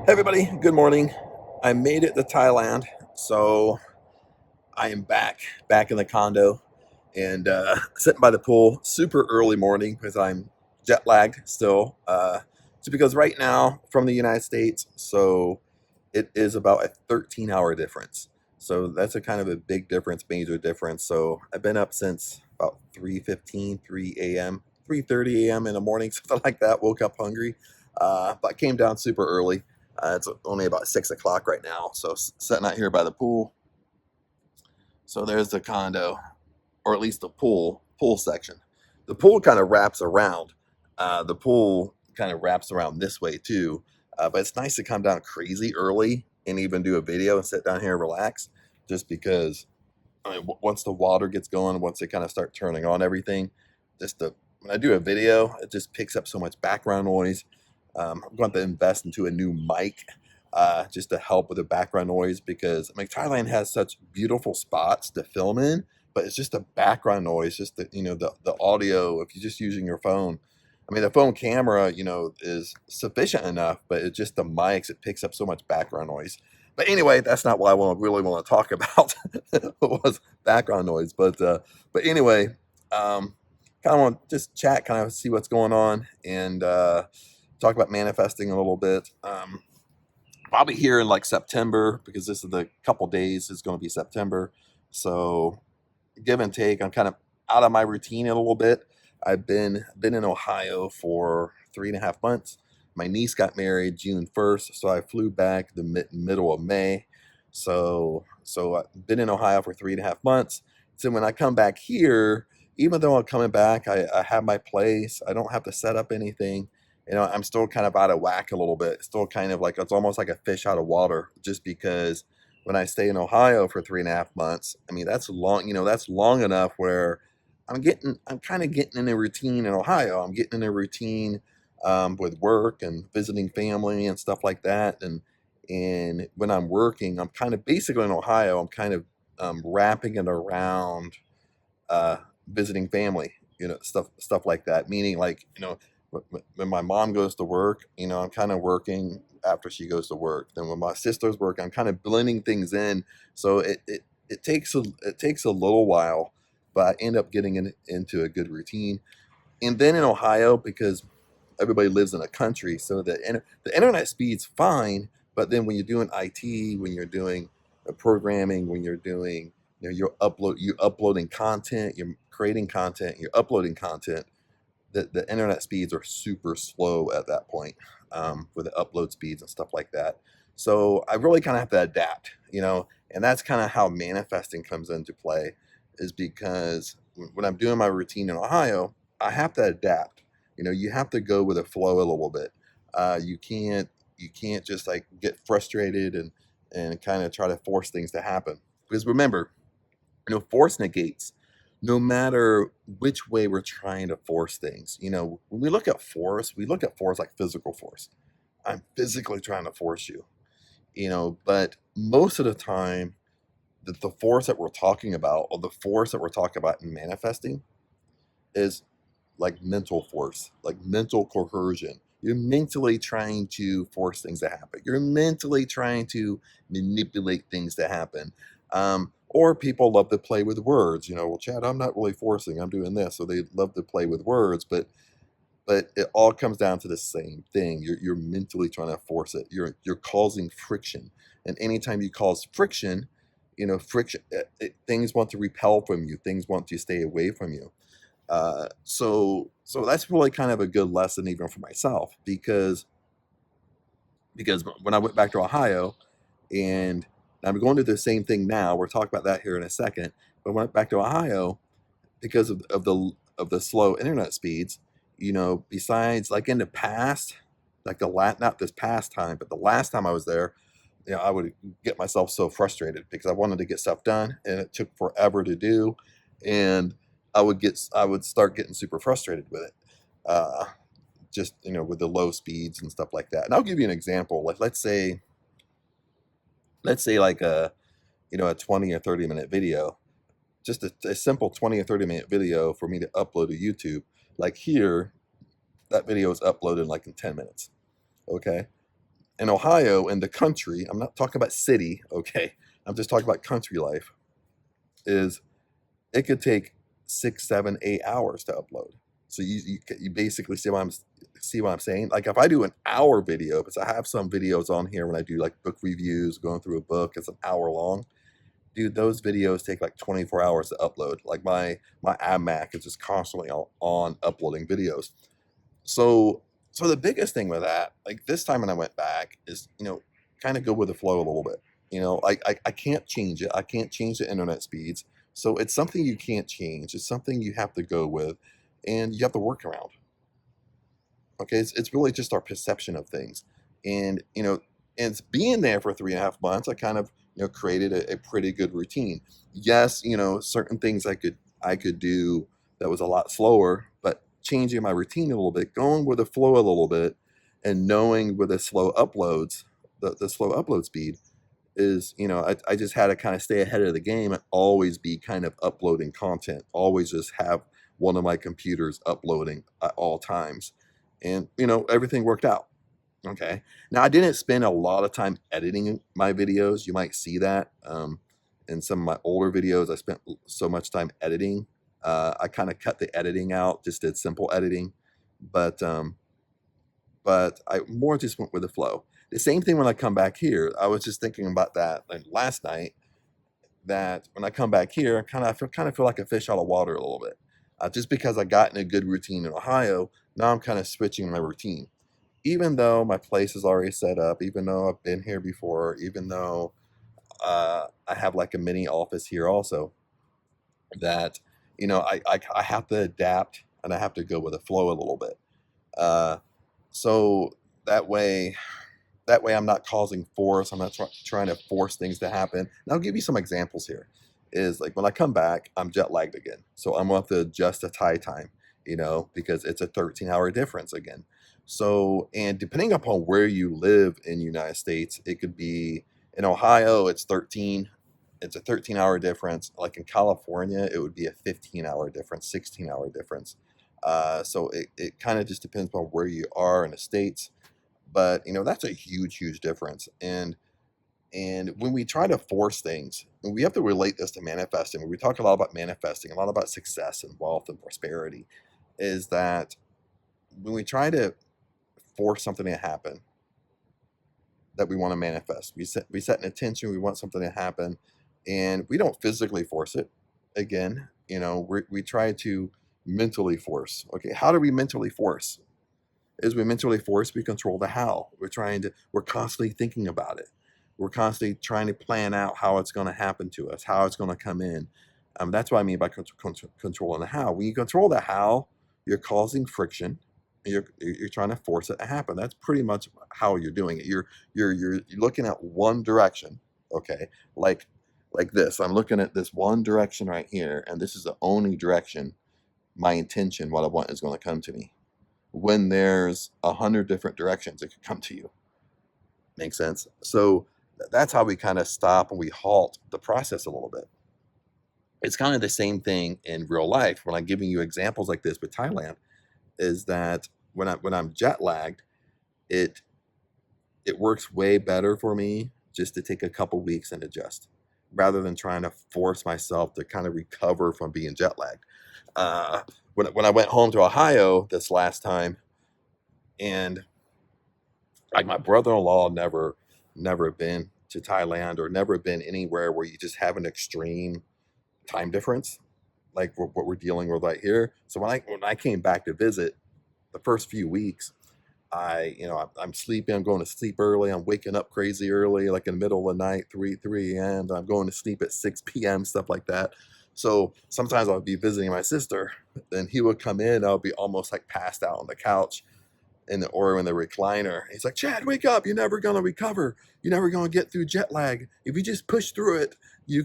Hey everybody, good morning. I made it to Thailand, so I am back in the condo and sitting by the pool. Super early morning because I'm jet lagged still. Just because right now from the United States, so it is about a 13-hour difference. So that's a kind of a big difference, major difference. So I've been up since about 3:15, 3 a.m., 3:30 a.m. in the morning, something like that. Woke up hungry, but I came down super early. It's only about 6 o'clock right now, so sitting out here by the pool. So there's the condo, or at least the pool section. The pool kind of wraps around. The pool kind of wraps around this way too. But it's nice to come down crazy early and even do a video and sit down here and relax. Just because I mean, once the water gets going, once they kind of start turning on everything, when I do a video, it just picks up so much background noise. I'm going to invest into a new mic just to help with the background noise because I mean Thailand has such beautiful spots to film in, but it's just the background noise, just the audio. If you're just using your phone, I mean the phone camera, is sufficient enough, but it's just the mics. It picks up so much background noise. But anyway, that's not what I really want to talk about. Was background noise, but anyway, kind of want to just chat, kind of see what's going on, and talk about manifesting a little bit. Probably here in like September because this is the couple days is going to be September. So give and take, I'm kind of out of my routine a little bit. I've been in Ohio for 3.5 months. My niece got married June 1st, so I flew back the middle of May. So I've been in Ohio for 3.5 months. So when I come back here, even though I'm coming back, I have my place. I don't have to set up anything. I'm still kind of out of whack a little bit. Still kind of like it's almost like a fish out of water, just because when I stay in Ohio for 3.5 months, I mean that's long. That's long enough where I'm kind of getting in a routine in Ohio. I'm getting in a routine with work and visiting family and stuff like that. And when I'm working, I'm kind of basically in Ohio. I'm kind of wrapping it around uh, visiting family, stuff like that. Meaning, like, when my mom goes to work, I'm kind of working after she goes to work. Then when my sister's work, I'm kind of blending things in. So it takes a little while, but I end up getting into a good routine. And then in Ohio, because everybody lives in a country, so the internet speed's fine. But then when you're doing IT, when you're doing programming, when you're doing, you're uploading content, you're creating content, you're uploading content. The internet speeds are super slow at that point, with the upload speeds and stuff like that. So I really kind of have to adapt, and that's kind of how manifesting comes into play, is because when I'm doing my routine in Ohio, I have to adapt. You have to go with the flow a little bit. You can't just like get frustrated and kind of try to force things to happen. Because remember, force negates no matter which way we're trying to force things. When we look at force like physical force. I'm physically trying to force you, but most of the time, the force that we're talking about, or the force that we're talking about in manifesting, is like mental force, like mental coercion. You're mentally trying to force things to happen. You're mentally trying to manipulate things to happen. Or people love to play with words. Well, Chad, I'm not really forcing. I'm doing this, so they love to play with words. But it all comes down to the same thing. You're mentally trying to force it. You're causing friction, and anytime you cause friction, friction, things want to repel from you. Things want to stay away from you. So that's really kind of a good lesson even for myself, because when I went back to Ohio, and I'm going to do the same thing now. We'll talk about that here in a second. But I went back to Ohio because of the slow internet speeds. Besides, like in the past, like not this past time, but the last time I was there, I would get myself so frustrated because I wanted to get stuff done and it took forever to do, and I would start getting super frustrated with it. Just with the low speeds and stuff like that. And I'll give you an example. Like let's say like a 20 or 30 minute video, just a simple 20 or 30 minute video for me to upload to YouTube. Like here, that video is uploaded like in 10 minutes. Okay. in Ohio, in the country, I'm not talking about city, okay? I'm just talking about country life, is it could take 6, 7, 8 hours to upload. So you basically see what I'm saying? Like if I do an hour video, because I have some videos on here when I do like book reviews, going through a book, it's an hour long. Dude, those videos take like 24 hours to upload. Like my iMac is just constantly on uploading videos. So so the biggest thing with that, like this time when I went back, is kind of go with the flow a little bit. I can't change it. I can't change the internet speeds. So it's something you can't change. It's something you have to go with, and you have to work around. Okay, it's really just our perception of things, and and it's being there for 3.5 months. I kind of created a pretty good routine. Yes, certain things I could do that was a lot slower, but changing my routine a little bit, going with the flow a little bit, and knowing with the slow uploads, the slow upload speed is, I just had to kind of stay ahead of the game and always be kind of uploading content, always just have one of my computers uploading at all times. And, everything worked out. Okay. Now, I didn't spend a lot of time editing my videos. You might see that in some of my older videos. I spent so much time editing. I kind of cut the editing out, just did simple editing. But I more just went with the flow. The same thing when I come back here. I was just thinking about that like last night. That when I come back here, I kind of feel like a fish out of water a little bit, just because I got in a good routine in Ohio. Now I'm kind of switching my routine, even though my place is already set up, even though I've been here before, even though I have like a mini office here also. That I have to adapt and I have to go with the flow a little bit. Uh, so that way I'm not causing force. I'm not trying to force things to happen. And I'll give you some examples here. Is like when I come back, I'm jet lagged again. So I'm gonna have to adjust the Thai time, because it's a 13-hour difference again. So, and depending upon where you live in the United States, it could be in Ohio, it's 13. It's a 13-hour difference. Like in California, it would be a 15-hour difference, 16-hour difference. So it kind of just depends upon where you are in the States, but that's a huge, huge difference. And when we try to force things, and we have to relate this to manifesting. When we talk a lot about manifesting, a lot about success and wealth and prosperity, is that when we try to force something to happen that we want to manifest, we set an intention, we want something to happen, and we don't physically force it. Again, we try to mentally force. Okay, how do we mentally force? As we mentally force, we control the how. We're constantly thinking about it. We're constantly trying to plan out how it's going to happen to us, how it's going to come in. That's what I mean by controlling the how. When you control the how, you're causing friction. You're trying to force it to happen. That's pretty much how you're doing it. You're looking at one direction. Okay, like this. I'm looking at this one direction right here, and this is the only direction my intention, what I want, is going to come to me. When there's 100 different directions it could come to you. Makes sense? So that's how we kind of stop and we halt the process a little bit. It's kind of the same thing in real life when I'm giving you examples like this with Thailand, is that when I'm jet lagged, it it works way better for me just to take a couple weeks and adjust rather than trying to force myself to kind of recover from being jet lagged. When I went home to Ohio this last time, and like my brother-in-law never been to Thailand or never been anywhere where you just have an extreme time difference like what we're dealing with right here. So when I came back to visit, the first few weeks, I'm sleeping. I'm going to sleep early. I'm waking up crazy early, like in the middle of the night, 3 a.m. I'm going to sleep at 6 p.m. Stuff like that. So sometimes I'll be visiting my sister, and he would come in. I'll be almost like passed out on the couch in the recliner. He's like, Chad, wake up. You're never gonna recover. You're never gonna get through jet lag. If you just push through it, you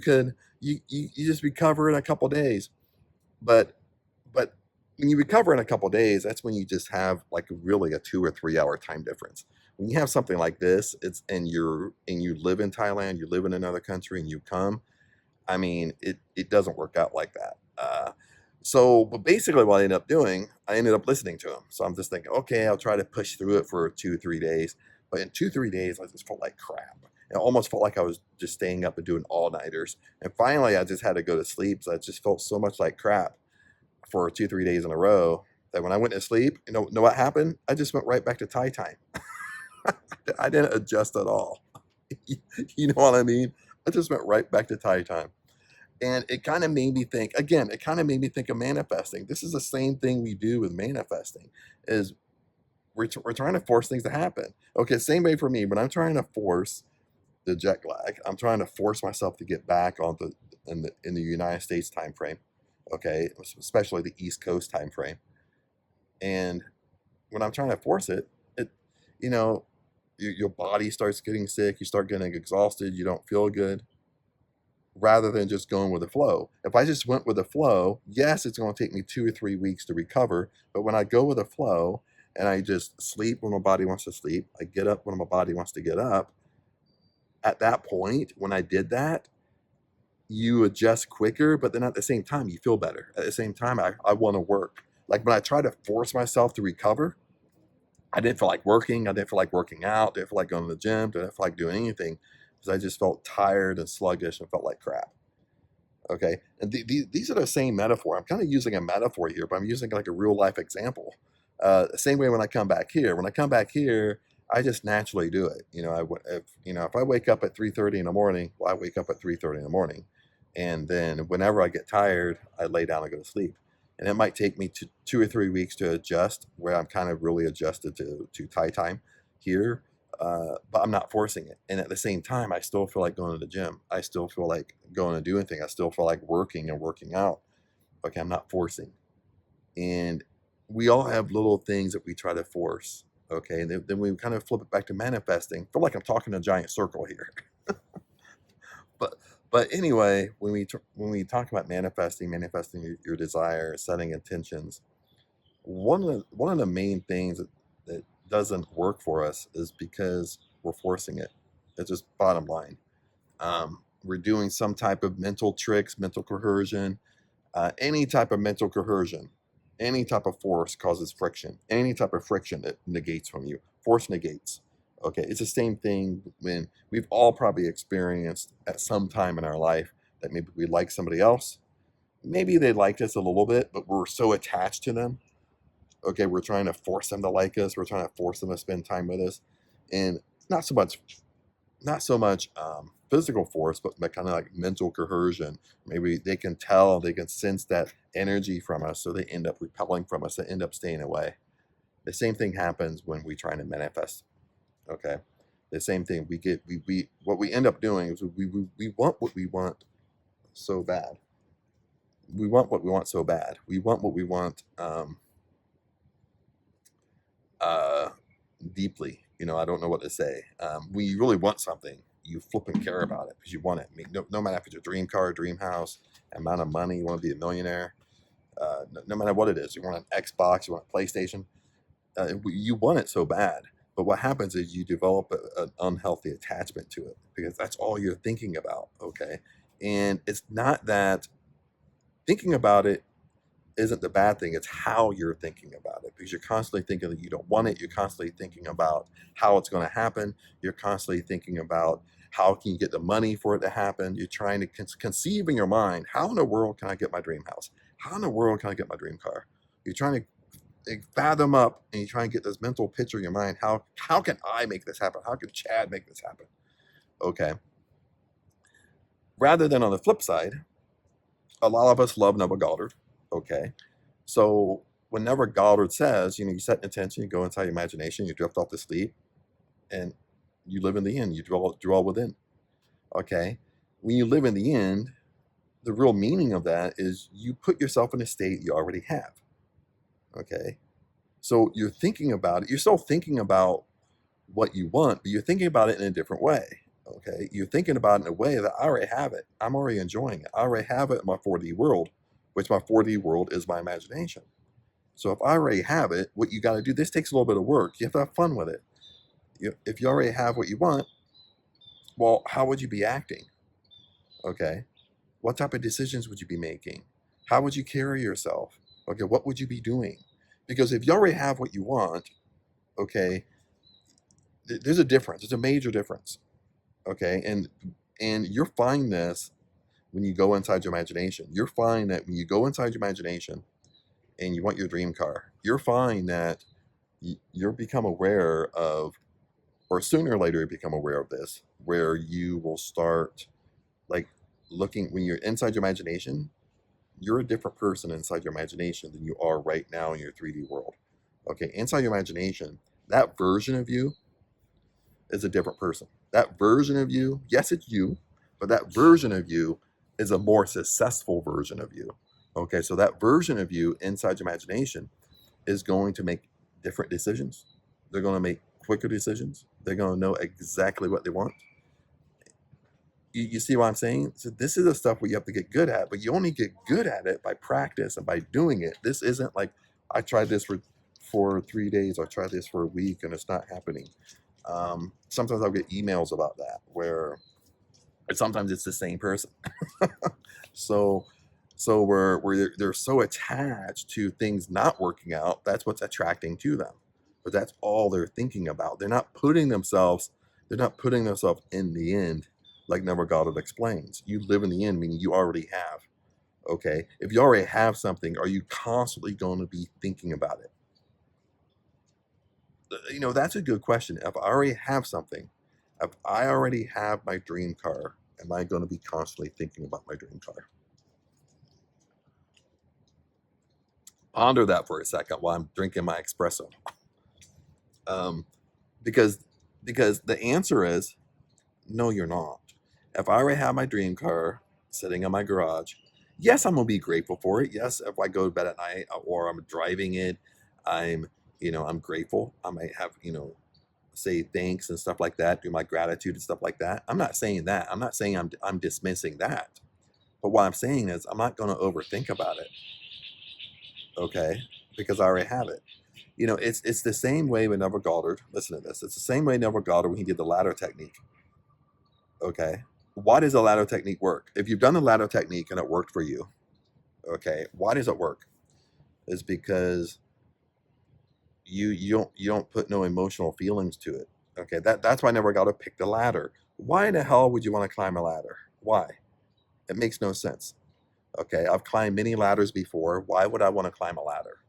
just recover in a couple days. But but when you recover in a couple days, that's when you just have like really a 2 or 3 hour time difference. When you have something like this, you live in Thailand, you live in another country, and you come. I mean, it doesn't work out like that. But basically, what I ended up doing, I ended up listening to him. So I'm just thinking, okay, I'll try to push through it for 2, 3 days. But in 2, 3 days, I just felt like crap. It almost felt like I was just staying up and doing all-nighters. And finally, I just had to go to sleep. So I just felt so much like crap for 2, 3 days in a row that when I went to sleep, know what happened? I just went right back to Thai time. I didn't adjust at all. You know what I mean? I just went right back to Thai time. And it kind of made me think, again, it kind of made me think of manifesting. This is the same thing we do with manifesting is we're trying to force things to happen. Okay, same way for me. When I'm trying to force the jet lag, I'm trying to force myself to get back on the United States time frame. Okay, especially the East Coast time frame. And when I'm trying to force it, it you know, your body starts getting sick, you start getting exhausted, you don't feel good, rather than just going with the flow. If I just went with the flow, yes, it's going to take me 2 or 3 weeks to recover. But when I go with the flow and I just sleep when my body wants to sleep, I get up when my body wants to get up. At that point, when I did that, you adjust quicker, but then at the same time, you feel better. At the same time, I want to work. Like when I try to force myself to recover, I didn't feel like working. I didn't feel like working out. Didn't feel like going to the gym. Didn't feel like doing anything because I just felt tired and sluggish and felt like crap. Okay. And these are the same metaphor. I'm kind of using a metaphor here, but I'm using like a real life example. Same way when I come back here. When I come back here, I just naturally do it. If I wake up at 3:30 in the morning, well, I wake up at 3:30 in the morning, and then whenever I get tired, I lay down and go to sleep. And it might take me 2 or 3 weeks to adjust, where I'm kind of really adjusted to Thai time here, but I'm not forcing it. And at the same time, I still feel like going to the gym. I still feel like going and doing things. I still feel like working and working out. Okay, I'm not forcing. And we all have little things that we try to force. Okay, and then we kind of flip it back to manifesting. I feel like I'm talking a giant circle here. but but anyway, when we talk about manifesting your desire, setting intentions, one of the main things that doesn't work for us is because we're forcing it. It's just bottom line. We're doing some type of mental tricks, mental coercion, any type of mental coercion, any type of force causes friction. Any type of friction that negates from you. Force negates. Okay, it's the same thing when we've all probably experienced at some time in our life that maybe we like somebody else. Maybe they liked us a little bit, but we're so attached to them. Okay, we're trying to force them to like us. We're trying to force them to spend time with us, and not so much physical force, but kind of like mental coercion. Maybe they can tell, they can sense that energy from us, so they end up repelling from us. They end up staying away. The same thing happens when we try to manifest. Okay, the same thing we what we end up doing is we want what we want so bad. We want what we want so bad. We want what we want uh, deeply. I don't know what to say. When you really want something, you flip and care about it because you want it. I mean, no matter if it's a dream car, dream house, amount of money, you want to be a millionaire, no matter what it is, you want an Xbox, you want a PlayStation, you want it so bad. But what happens is you develop an unhealthy attachment to it because that's all you're thinking about. Okay. And it's not that thinking about it isn't the bad thing. It's how you're thinking about it because you're constantly thinking that you don't want it. You're constantly thinking about how it's going to happen. You're constantly thinking about how can you get the money for it to happen. You're trying to conceive in your mind, how in the world can I get my dream house? How in the world can I get my dream car? You're trying to fathom up and you try and get this mental picture in your mind. How can I make this happen? How can Chad make this happen? Okay. Rather than on the flip side, a lot of us love Noah Goddard. Okay. So whenever Goddard says, you set intention, you go inside your imagination, you drift off to sleep, and you live in the end, you dwell within. Okay. When you live in the end, the real meaning of that is you put yourself in a state you already have. Okay. So you're thinking about it. You're still thinking about what you want, but you're thinking about it in a different way. Okay. You're thinking about it in a way that I already have it. I'm already enjoying it. I already have it in my 4D world, which my 4D world is my imagination. So if I already have it, what you got to do, this takes a little bit of work. You have to have fun with it. If you already have what you want, well, how would you be acting? Okay. What type of decisions would you be making? How would you carry yourself? Okay. What would you be doing? Because if you already have what you want, okay, there's a difference. There's a major difference. Okay, and you'll find this when you go inside your imagination. You'll find that when you go inside your imagination and you want your dream car, you'll find that you'll become aware of, or sooner or later you become aware of this, where you will start like looking when you're inside your imagination. You're a different person inside your imagination than you are right now in your 3D world. Okay, inside your imagination, that version of you is a different person. That version of you, yes, it's you, but that version of you is a more successful version of you. Okay, so that version of you inside your imagination is going to make different decisions. They're going to make quicker decisions. They're going to know exactly what they want. You see what I'm saying? So this is the stuff where you have to get good at, but you only get good at it by practice and by doing it. This isn't like I tried this for 3 days, I tried this for a week, and it's not happening. Sometimes I'll get emails about that where sometimes it's the same person. so where they're so attached to things not working out, that's what's attracting to them. But that's all they're thinking about. They're not putting themselves in the end, like Never Got It explains. You live in the end, meaning you already have. Okay. If you already have something, are you constantly going to be thinking about it? That's a good question. If I already have something, if I already have my dream car, am I going to be constantly thinking about my dream car? Ponder that for a second while I'm drinking my espresso. Um, because the answer is no, you're not. If I already have my dream car sitting in my garage, yes, I'm gonna be grateful for it. Yes, if I go to bed at night or I'm driving it, I'm I'm grateful. I might have say thanks and stuff like that, do my gratitude and stuff like that. I'm not saying that. I'm not saying I'm dismissing that. But what I'm saying is I'm not going to overthink about it, okay? Because I already have it. It's the same way with Neville Goddard. Listen to this. It's the same way Neville Goddard when he did the ladder technique. Okay. Why does the ladder technique work? If you've done the ladder technique and it worked for you, okay, why does it work? Is because you don't put no emotional feelings to it. Okay, that's why I never got to pick the ladder. Why in the hell would you want to climb a ladder? Why? It makes no sense. Okay, I've climbed many ladders before. Why would I want to climb a ladder?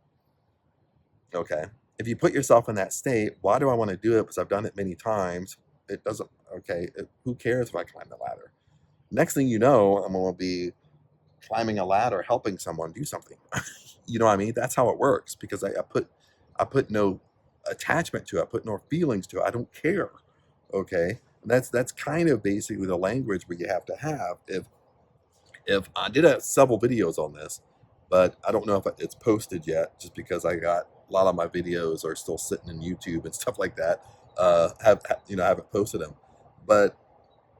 Okay, if you put yourself in that state, why do I want to do it? Because I've done it many times. It doesn't. Okay, who cares if I climb the ladder? Next thing you know, I'm going to be climbing a ladder, helping someone do something. You know what I mean? That's how it works because I put no attachment to it. I put no feelings to it. I don't care. Okay, that's kind of basically the language where you have to have. If I did have several videos on this, but I don't know if it's posted yet, just because I got a lot of my videos are still sitting in YouTube and stuff like that. I haven't posted them, but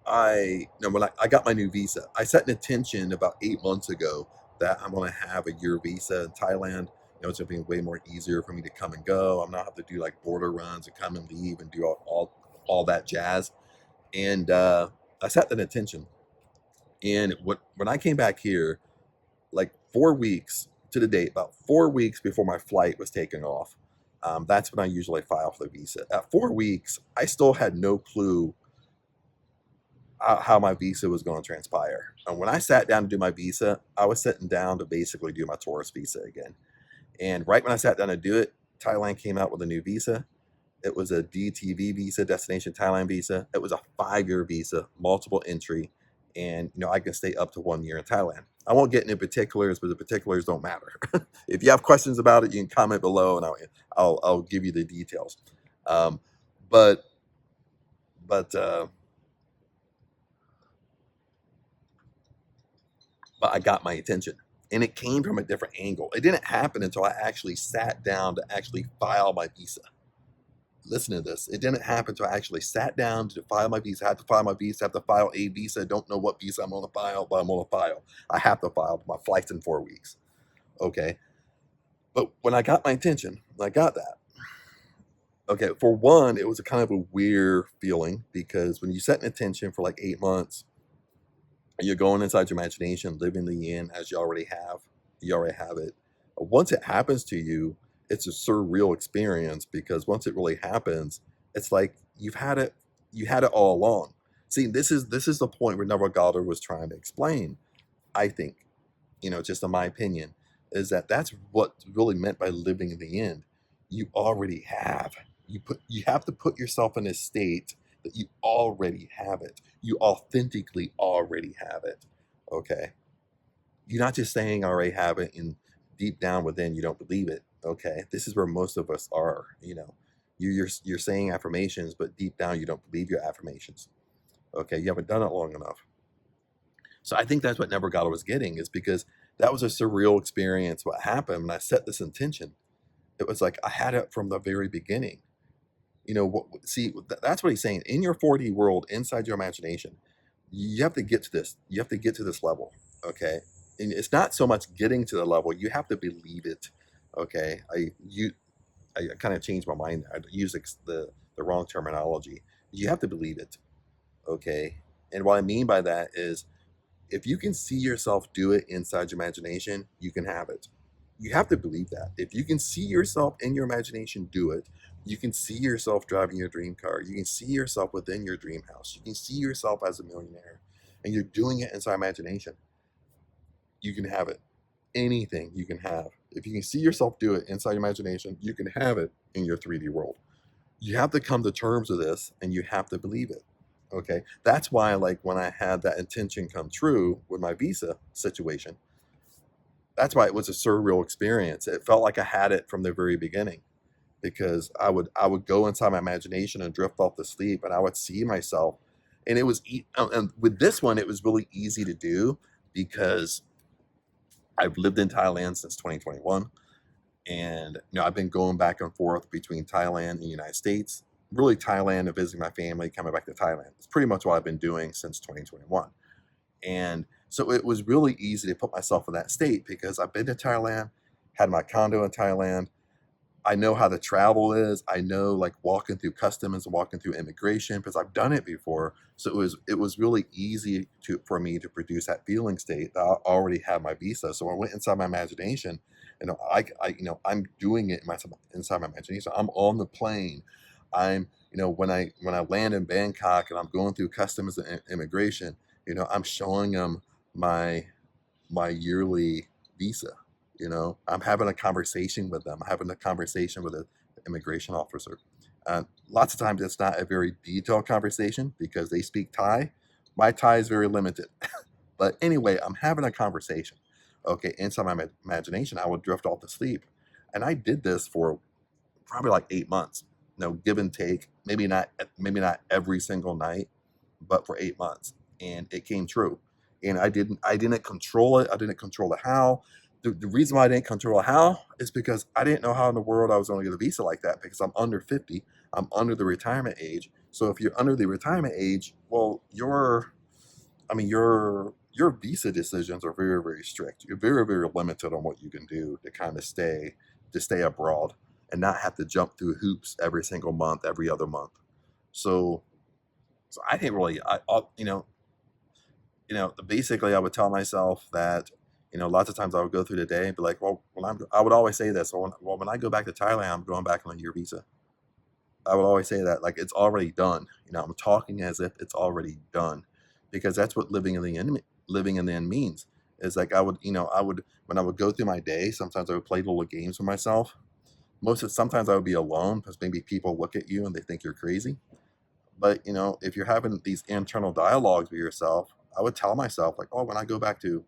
when I got my new visa, I set an intention about 8 months ago that I'm going to have a year visa in Thailand. It's going to be way more easier for me to come and go. I'm not have to do like border runs and come and leave and do all that jazz. And I set that intention. And when I came back here, like 4 weeks to the date, about 4 weeks before my flight was taken off, that's when I usually file for the visa. At 4 weeks, I still had no clue how my visa was going to transpire. And when I sat down to do my visa, I was sitting down to basically do my tourist visa again. And right when I sat down to do it, Thailand came out with a new visa. It was a DTV visa, Destination Thailand visa. It was a 5-year visa, multiple entry, and I can stay up to 1 year in Thailand. I won't get into particulars, but the particulars don't matter. If you have questions about it, you can comment below, and I'll give you the details. Um, but but but I got my attention. And it came from a different angle. It didn't happen until I actually sat down to actually file my visa. Listen to this. It didn't happen until I actually sat down to file my visa. I have to file my visa. I have to file a visa. I don't know what visa I'm going to file, but I'm going to file. I have to file. My flight's in 4 weeks. Okay. But when I got my attention, I got that. Okay. For one, it was a kind of a weird feeling because when you set an intention for like 8 months, you're going inside your imagination, living the end as you already have. You already have it. Once it happens to you, it's a surreal experience because once it really happens, It's like you had it all along. See, this is the point where Neville Goddard was trying to explain. I think, just in my opinion, is that that's what's really meant by living in the end. You already have. You have to put yourself in a state that you already have it. You authentically already have it. Okay. You're not just saying I already have it and deep down within you don't believe it. Okay. This is where most of us are, you're saying affirmations, but deep down you don't believe your affirmations. Okay. You haven't done it long enough. So I think that's what Never Got was getting, is because that was a surreal experience. What happened when I set this intention, it was like I had it from the very beginning. See, that's what he's saying. In your 4D world, inside your imagination, you have to get to this. You have to get to this level. Okay. And it's not so much getting to the level, you have to believe it. Okay. I kind of changed my mind. I used the wrong terminology. You have to believe it. Okay. And what I mean by that is, if you can see yourself do it inside your imagination, you can have it. You have to believe that. If you can see yourself in your imagination do it, you can see yourself driving your dream car. You can see yourself within your dream house. You can see yourself as a millionaire, and you're doing it inside imagination. You can have it. Anything you can have. If you can see yourself do it inside your imagination, you can have it in your 3D world. You have to come to terms with this, and you have to believe it. Okay. That's why, like, when I had that intention come true with my visa situation, that's why it was a surreal experience. It felt like I had it from the very beginning, because I would go inside my imagination and drift off to sleep, and I would see myself. And and with this one, it was really easy to do because I've lived in Thailand since 2021, and I've been going back and forth between Thailand and the United States. Really, Thailand and visiting my family, coming back to Thailand. It's pretty much what I've been doing since 2021. And so it was really easy to put myself in that state because I've been to Thailand, had my condo in Thailand. I know how the travel is. I know, like, walking through customs and walking through immigration because I've done it before. So it was really easy for me to produce that feeling state that I already had my visa. So I went inside my imagination, I'm doing it inside my imagination. I'm on the plane. When I land in Bangkok and I'm going through customs and immigration, I'm showing them my yearly visa. I'm having a conversation with them, having a conversation with an immigration officer. Lots of times it's not a very detailed conversation because they speak Thai. My Thai is very limited. But anyway, I'm having a conversation. Okay, inside my imagination, I would drift off to sleep. And I did this for probably like 8 months. Give and take. Maybe not every single night, but for 8 months. And it came true. And I didn't control it. I didn't control the how. The reason why I didn't control the how is because I didn't know how in the world I was going to get a visa like that, because I'm under 50. I'm under the retirement age. So if you're under the retirement age, well, your visa decisions are very, very strict. You're very, very limited on what you can do to kind of stay abroad and not have to jump through hoops every single month, every other month. So, so I didn't really, basically I would tell myself that, lots of times I would go through the day and be like, well, I would always say this. When I go back to Thailand, I'm going back on a year visa. I would always say that, like, it's already done. I'm talking as if it's already done, because that's what living in the end means. Is like when I would go through my day, sometimes I would play little games with myself. Sometimes I would be alone because maybe people look at you and they think you're crazy. But if you're having these internal dialogues with yourself, I would tell myself, like, oh, when I go back to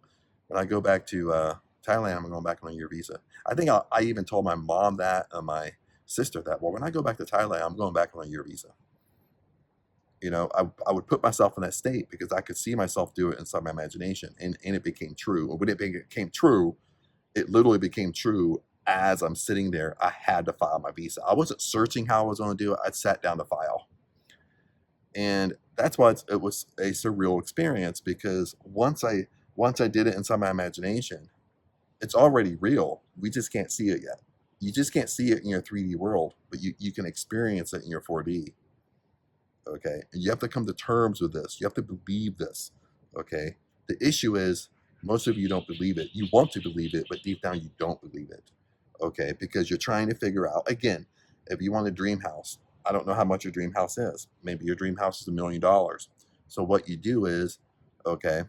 Thailand, I'm going back on a year visa. I think I even told my mom that and my sister that, well, when I go back to Thailand, I'm going back on a year visa. I would put myself in that state because I could see myself do it inside my imagination, and it became true. And when it became true, it literally became true as I'm sitting there. I had to file my visa. I wasn't searching how I was going to do it. I sat down to file. And that's why it was a surreal experience, because once I did it inside my imagination, it's already real. We just can't see it yet. You just can't see it in your 3D world, but you can experience it in your 4D. Okay. And you have to come to terms with this. You have to believe this. Okay. The issue is, most of you don't believe it. You want to believe it, but deep down you don't believe it. Okay. Because you're trying to figure out, again, if you want a dream house, I don't know how much your dream house is. Maybe your dream house is $1 million. So what you do is, okay,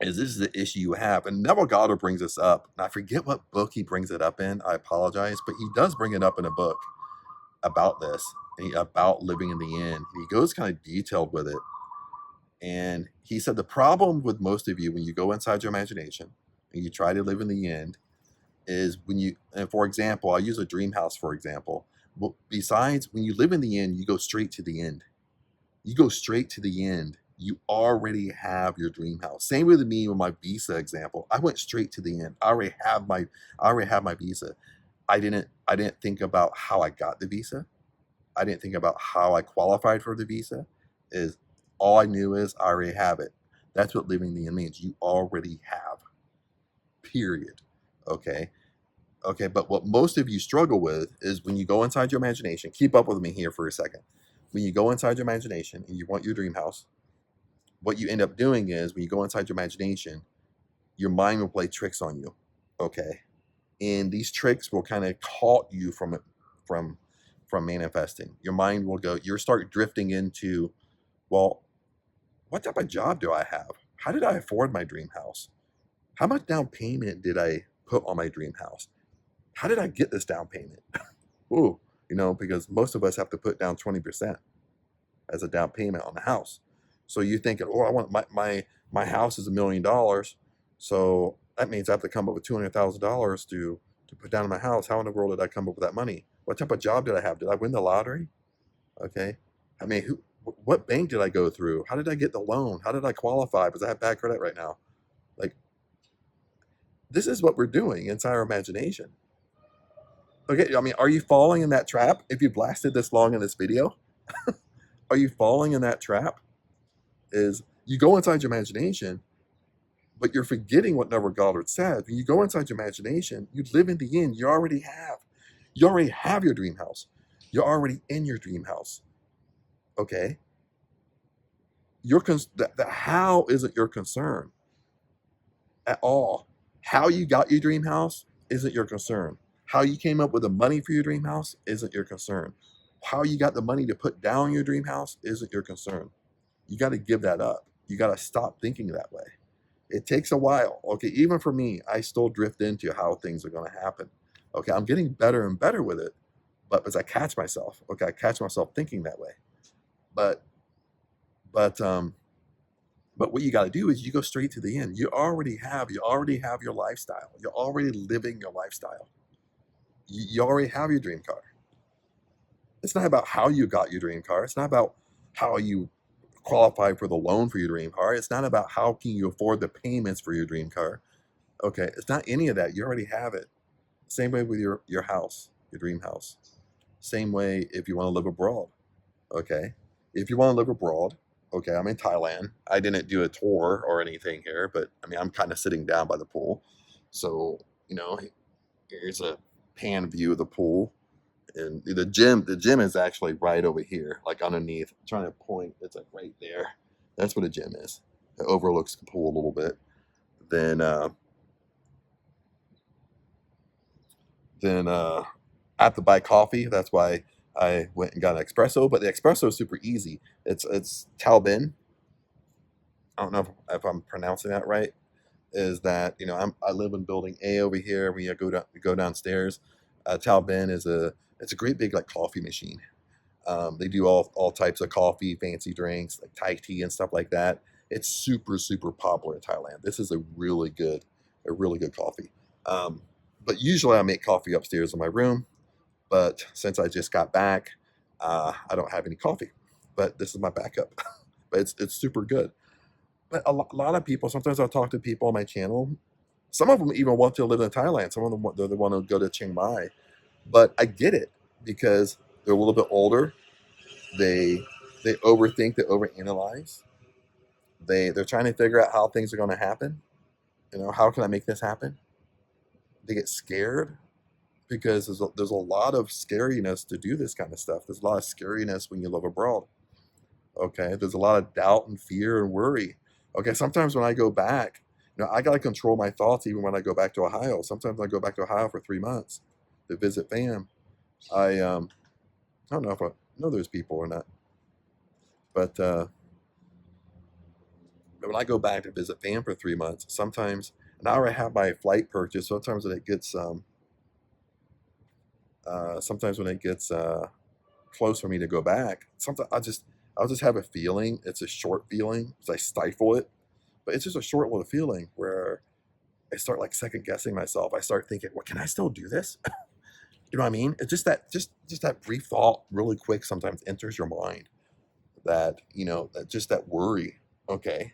is this is the issue you have. And Neville Goddard brings this up. And I forget what book he brings it up in. I apologize, but he does bring it up in a book about this, about living in the end. He goes kind of detailed with it. And he said the problem with most of you when you go inside your imagination and you try to live in the end is when you, and for example, I'll use a dream house for example. Well, besides, when you live in the end, you go straight to the end. You go straight to the end. You already have your dream house. Same with me with my visa example. I went straight to the end. I already have my visa. I didn't think about how I got the visa. I didn't think about how I qualified for the visa. Is all I knew is I already have it. That's what living the end means. You already have. Period. Okay. Okay, but what most of you struggle with is when you go inside your imagination. Keep up with me here for a second. When you go inside your imagination and you want your dream house, what you end up doing is when you go inside your imagination, your mind will play tricks on you. Okay. And these tricks will kind of halt you from it, from manifesting. Your mind will go, you'll start drifting into, well, what type of job do I have? How did I afford my dream house? How much down payment did I put on my dream house? How did I get this down payment? Ooh, because most of us have to put down 20% as a down payment on the house. So you think, oh, I want my house is $1 million. So that means I have to come up with $200,000 to put down in my house. How in the world did I come up with that money? What type of job did I have? Did I win the lottery? Okay. I mean, what bank did I go through? How did I get the loan? How did I qualify? Because I have bad credit right now. Like, this is what we're doing inside our imagination. Okay. I mean, are you falling in that trap if you've lasted this long in this video? Are you falling in that trap? Is you go inside your imagination, but you're forgetting what Neville Goddard said. When you go inside your imagination, you live in the end. You already have your dream house. You're already in your dream house. Okay. The how isn't your concern at all. How you got your dream house isn't your concern. How you came up with the money for your dream house isn't your concern. How you got the money to put down your dream house isn't your concern. You got to give that up. You got to stop thinking that way. It takes a while. Okay, even for me, I still drift into how things are going to happen. Okay, I'm getting better and better with it, but as I catch myself, okay, I catch myself thinking that way. But but um but what you got to do is you go straight to the end. You already have your lifestyle. You're already living your lifestyle. You already have your dream car. It's not about how you got your dream car. It's not about how you qualify for the loan for your dream car. It's not about how can you afford the payments for your dream car. Okay, it's not any of that. You already have it. Same way with your house, your dream house. Same way if you want to live abroad. Okay, if you want to live abroad. Okay, I'm in Thailand. I didn't do a tour or anything here, but I mean I'm kind of sitting down by the pool, so here's a pan view of the pool. And the gym is actually right over here, like underneath. I'm trying to point, it's like right there. That's what a gym is. It overlooks the pool a little bit. Then I have to buy coffee. That's why I went and got an espresso. But the espresso is super easy. It's Talbin. I don't know if I'm pronouncing that right. Is that I live in building A over here. When you go downstairs, Talbin is it's a great big like coffee machine. They do all types of coffee, fancy drinks like Thai tea and stuff like that. It's super super popular in Thailand. This is a really good coffee. Um, but usually I make coffee upstairs in my room. But since I just got back, I don't have any coffee. But this is my backup. But it's super good. But lot of people. Sometimes I'll talk to people on my channel. Some of them even want to live in Thailand. Some of them they want to go to Chiang Mai. But I get it because they're a little bit older. They overthink, they overanalyze. They're trying to figure out how things are going to happen. How can I make this happen? They get scared because there's a lot of scariness to do this kind of stuff. There's a lot of scariness when you live abroad. Okay, there's a lot of doubt and fear and worry. Okay, sometimes when I go back, I got to control my thoughts even when I go back to Ohio. Sometimes I go back to Ohio for 3 months to visit fam. I don't know if know those people or not. But when I go back to visit fam for 3 months, sometimes, and I already have my flight purchased. Sometimes when it gets close for me to go back, sometimes I'll just have a feeling. It's a short feeling, so I stifle it, but it's just a short little feeling where I start like second guessing myself. I start thinking, "Well, can I still do this?" You know what I mean? It's just that brief thought, really quick, sometimes enters your mind. That just that worry. Okay,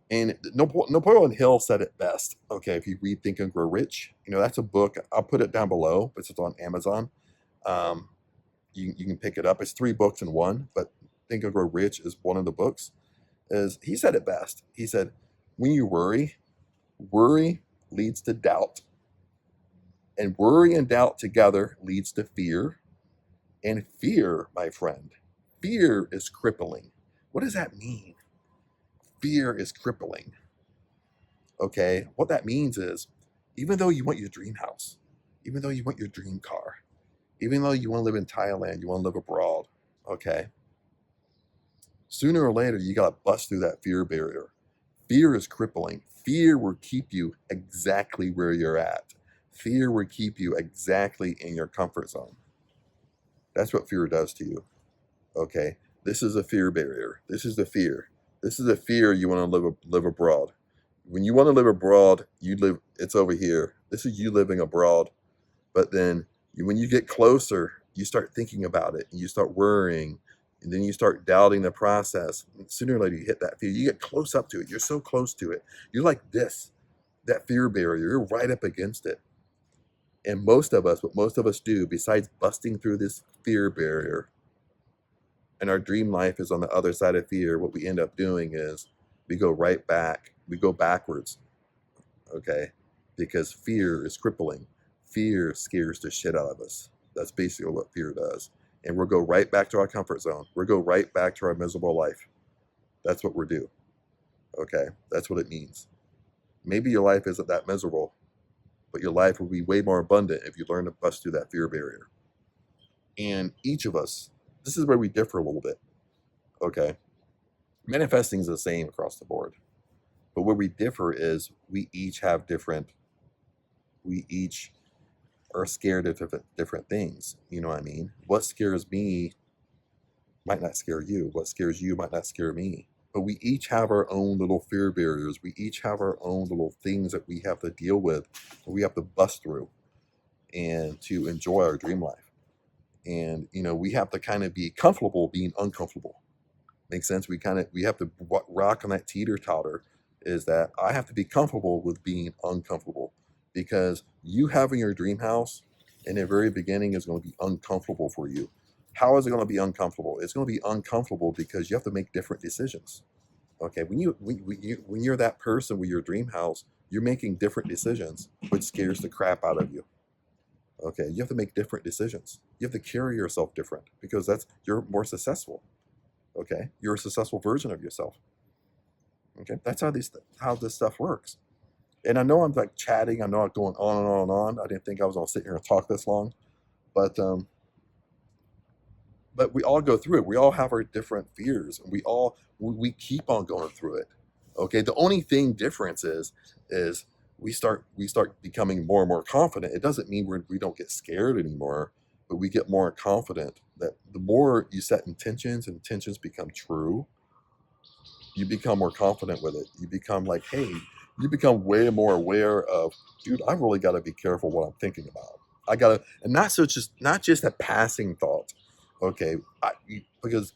and Napoleon Hill said it best. Okay, if you read Think and Grow Rich, that's a book. I'll put it down below. It's on Amazon. Um, you can pick it up. It's 3 books in one, but Think and Grow Rich is one of the books. Is He said it best. He said, when you worry leads to doubt, and worry and doubt together leads to fear, and fear, my friend, fear is crippling. What does that mean? Fear is crippling. Okay, what that means is, even though you want your dream house, even though you want your dream car, even though you want to live in Thailand, you want to live abroad, okay, sooner or later you got to bust through that fear barrier. Fear is crippling. Fear will keep you exactly where you're at. Fear will keep you exactly in your comfort zone. That's what fear does to you. Okay, this is a fear barrier. This is the fear. This is the fear you want to live abroad. When you want to live abroad, it's over here. This is you living abroad. But then when you get closer, you start thinking about it and you start worrying, and then you start doubting the process. And sooner or later, you hit that fear. You get close up to it. You're so close to it. You're like this, that fear barrier. You're right up against it. And what most of us do, besides busting through this fear barrier, and our dream life is on the other side of fear, what we end up doing is we go right back. We go backwards, okay? Because fear is crippling. Fear scares the shit out of us. That's basically what fear does. And we'll go right back to our comfort zone. We'll go right back to our miserable life. That's what we'll do, okay? That's what it means. Maybe your life isn't that miserable, but your life will be way more abundant if you learn to bust through that fear barrier. And each of us, this is where we differ a little bit, okay? Manifesting is the same across the board. But where we differ is we each are scared of different things. You know what I mean? What scares me might not scare you. What scares you might not scare me. But we each have our own little fear barriers. We each have our own little things that we have to deal with, we have to bust through, and to enjoy our dream life. And we have to kind of be comfortable being uncomfortable. Makes sense? We have to rock on that teeter-totter. Is that I have to be comfortable with being uncomfortable, because you having your dream house in the very beginning is going to be uncomfortable for you. How is it going to be uncomfortable? It's going to be uncomfortable because you have to make different decisions. Okay, when you're that person with your dream house, you're making different decisions, which scares the crap out of you. Okay, you have to make different decisions. You have to carry yourself different, because you're more successful. Okay, you're a successful version of yourself. Okay, that's how this stuff works. And I know I'm like chatting. I know I'm going on and on and on. I didn't think I was gonna sit here and talk this long, but we all go through it. We all have our different fears, and we keep on going through it. Okay, the only thing difference is we start becoming more and more confident. It doesn't mean we don't get scared anymore, but we get more confident. That the more you set intentions and intentions become true, you become more confident with it. You become like, hey, you become way more aware of, dude, I really got to be careful what I'm thinking about. I got to, and not just a passing thought. Okay, because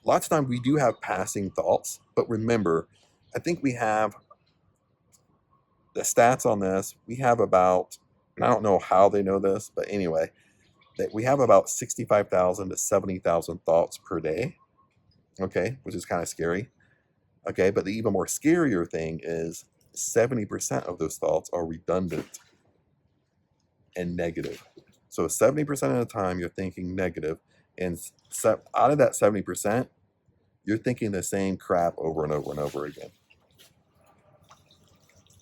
lots of times we do have passing thoughts, but remember, I think we have the stats on this. We have about, and I don't know how they know this, but anyway, that we have about 65,000 to 70,000 thoughts per day. Okay, which is kind of scary. Okay, but the even more scarier thing is 70% of those thoughts are redundant and negative. So 70% of the time you're thinking negative, and out of that 70%, you're thinking the same crap over and over and over again.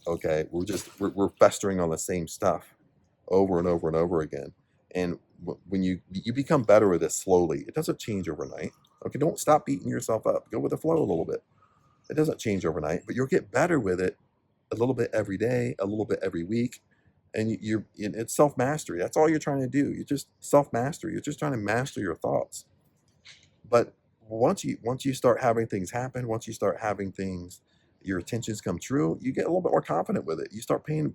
Okay, we're festering on the same stuff over and over and over again. And when you become better with this slowly, it doesn't change overnight. Okay, don't stop beating yourself up. Go with the flow a little bit. It doesn't change overnight, but you'll get better with it a little bit every day, a little bit every week, and it's self mastery. That's all you're trying to do. You're just self mastery. You're just trying to master your thoughts. But once you start having things happen, once you start having things, your intentions come true, you get a little bit more confident with it.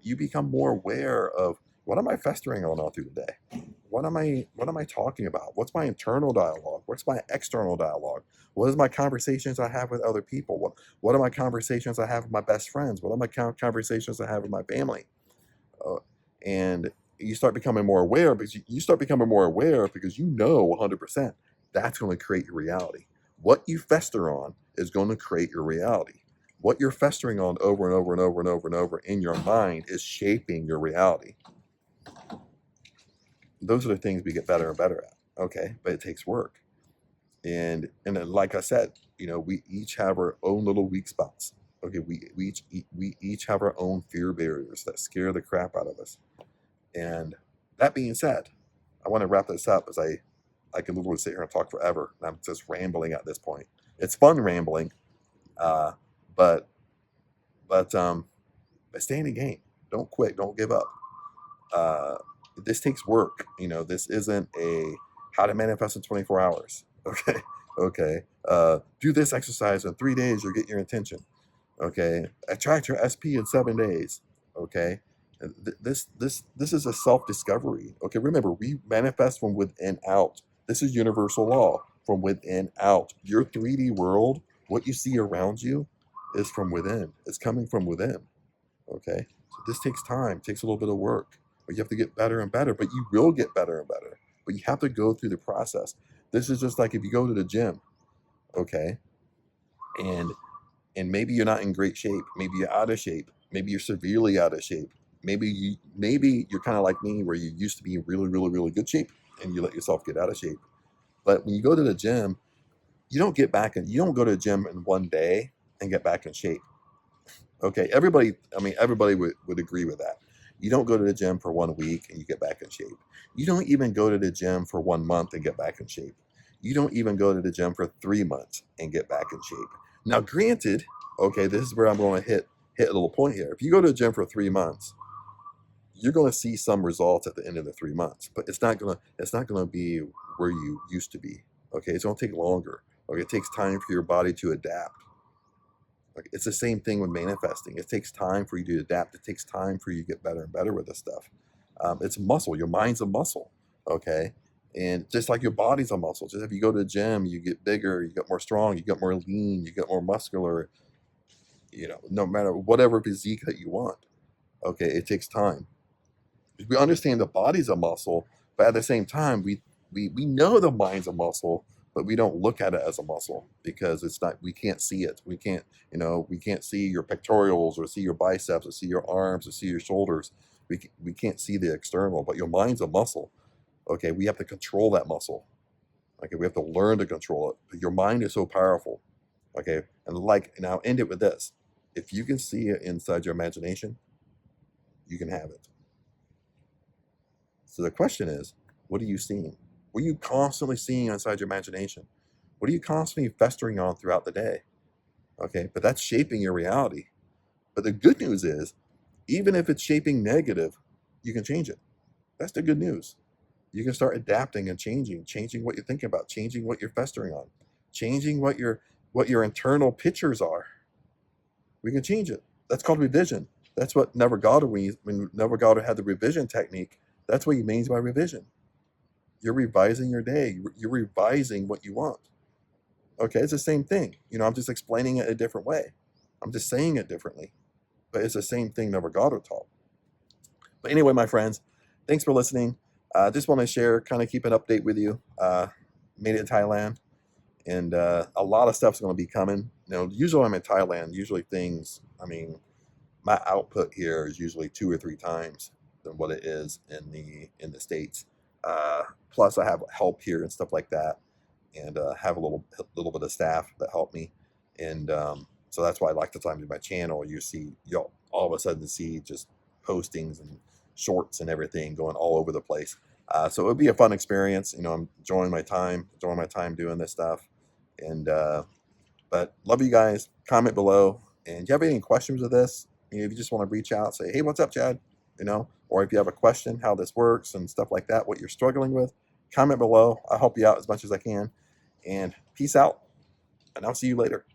You become more aware of, what am I festering on all through the day? What am I talking about? What's my internal dialogue? What's my external dialogue? What is my conversations I have with other people? What are my conversations I have with my best friends? What are my conversations I have with my family? Uh, and you start becoming more aware, because you start becoming more aware because you know 100% that's going to create your reality. What you fester on is going to create your reality. What you're festering on over and over and over and over and over in your mind is shaping your reality. Those are the things we get better and better at. Okay, but it takes work. And then, like I said, we each have our own little weak spots. Okay, we each have our own fear barriers that scare the crap out of us. And that being said, I want to wrap this up, as I can literally sit here and talk forever. And I'm just rambling at this point. It's fun rambling, uh, but but stay in the game. Don't quit. Don't give up. Uh, this takes work. This isn't a how to manifest in 24 hours. Okay. Okay. Do this exercise in 3 days. You'll get your intention. Okay. Attract your SP in 7 days. Okay. This is a self-discovery. Okay. Remember, we manifest from within out. This is universal law, from within out. Your 3D world, what you see around you, is from within. It's coming from within. Okay. So this takes time, takes a little bit of work, but you have to get better and better. But you will get better and better. But you have to go through the process. This is just like if you go to the gym, okay, and maybe you're not in great shape, maybe you're out of shape, maybe you're severely out of shape, maybe you're kind of like me, where you used to be in really, really, really good shape and you let yourself get out of shape. But when you go to the gym, you don't go to the gym in one day and get back in shape. Okay, everybody would agree with that. You don't go to the gym for 1 week and you get back in shape. You don't even go to the gym for 1 month and get back in shape. You don't even go to the gym for 3 months and get back in shape. Now, granted, okay, this is where I'm going to hit a little point here. If you go to the gym for 3 months, you're going to see some results at the end of the 3 months, but it's not gonna be where you used to be. Okay, it's going to take longer. Okay, it takes time for your body to adapt. Like, it's the same thing with manifesting. It takes time for you to adapt. It takes time for you to get better and better with this stuff. It's muscle. Your mind's a muscle. Okay. And just like your body's a muscle, just if you go to the gym, you get bigger, you get more strong, you get more lean, you get more muscular, no matter whatever physique that you want. Okay. It takes time. We understand the body's a muscle, but at the same time, we know the mind's a muscle, but we don't look at it as a muscle, because it's not. We can't see it. We can't see your pectorials, or see your biceps, or see your arms, or see your shoulders. We can't see the external, but your mind's a muscle. Okay, we have to control that muscle. Okay, we have to learn to control it. But your mind is so powerful. Okay, and I'll end it with this: if you can see it inside your imagination, you can have it. So the question is, what are you seeing? What are you constantly seeing inside your imagination? What are you constantly festering on throughout the day? Okay, but that's shaping your reality. But the good news is, even if it's shaping negative, you can change it. That's the good news. You can start adapting and changing what you're thinking about, changing what you're festering on, changing what your internal pictures are. We can change it. That's called revision. That's what Never Gauder, when Never Gauder had the revision technique, that's what he means by revision. You're revising your day. You're revising what you want. Okay, it's the same thing. I'm just explaining it a different way. I'm just saying it differently, but it's the same thing Never Gauder taught. But anyway, my friends, thanks for listening. Just want to share, kind of keep an update with you. Made it in Thailand, and a lot of stuff's going to be coming. Usually I'm in Thailand. Usually my output here is usually 2 or 3 times than what it is in the States. Plus, I have help here and stuff like that, and have a little bit of staff that help me, and so that's why I like the time to my channel. You'll all of a sudden see just postings and shorts and everything going all over the place. So it would be a fun experience. I'm enjoying my time doing this stuff. And but love you guys. Comment below. And if you have any questions of this, if you just want to reach out, say, hey, what's up, Chad? Or if you have a question, how this works and stuff like that, what you're struggling with, comment below. I'll help you out as much as I can. And peace out. And I'll see you later.